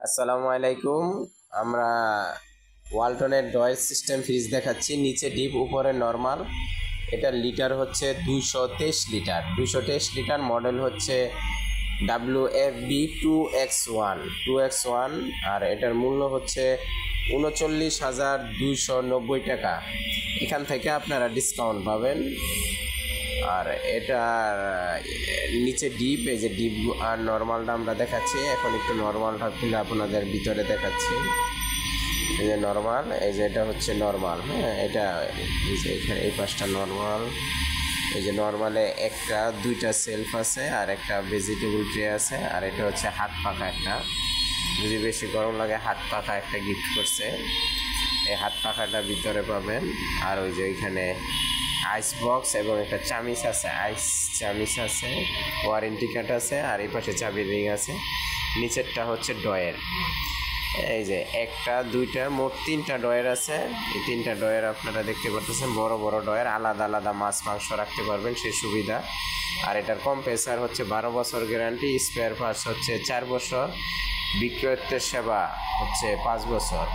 আসসালামু আলাইকুম। আমরা ওয়ালটনের ডয়েল সিস্টেম ফ্রিজ দেখাচ্ছি। নিচে ডিপ, উপরে নর্মাল। এটার লিটার হচ্ছে 223 লিটার। মডেল হচ্ছে WFB 2X1 আর এটার মূল্য হচ্ছে 39,290 টাকা। এখান থেকে আপনারা ডিসকাউন্ট পাবেন। আর এটার নিচে ডিপ, এই যে ডিপ আর নর্মালটা আমরা দেখাচ্ছি। এখন একটু নর্মালটা খুলে আপনাদের ভিতরে দেখাচ্ছি। এই যে নর্মাল, এই যে এটা হচ্ছে নর্মাল। হ্যাঁ, এটা এই যে এখানে এই পাশটা নর্মাল। এই যে নর্মালে দুইটা সেলফ আছে আর একটা ভেজিটেবল ট্রে আছে। আর এটা হচ্ছে হাত পাখা একটা, যদি বেশি গরম লাগে হাত পাখা একটা গিফট করছে। এই হাত পাখাটা ভিতরে পাবেন। আর ওই যে ওইখানে আইস বক্স এবং একটা চামিচ আছে, আইস চামিচ আছে, ওয়ারেন্টি কার্ড আছে। আর এই পাশে চাবির রিং আছে। নিচেরটা হচ্ছে ডয়ের। এই যে একটা দুইটা মোট তিনটা ডয়ের আছে। এই তিনটা ডয়ের আপনারা দেখতে পাচ্ছেন, বড় বড় ডয়ের। আলাদা আলাদা মাছ মাংস রাখতে পারবেন, সেই সুবিধা। আর এটার কম্প্রেসার হচ্ছে 12 বছর গ্যারান্টি, স্পেয়ার পার্টস হচ্ছে 4 বছর, বিক্রয়ের সেবা হচ্ছে 5 বছর।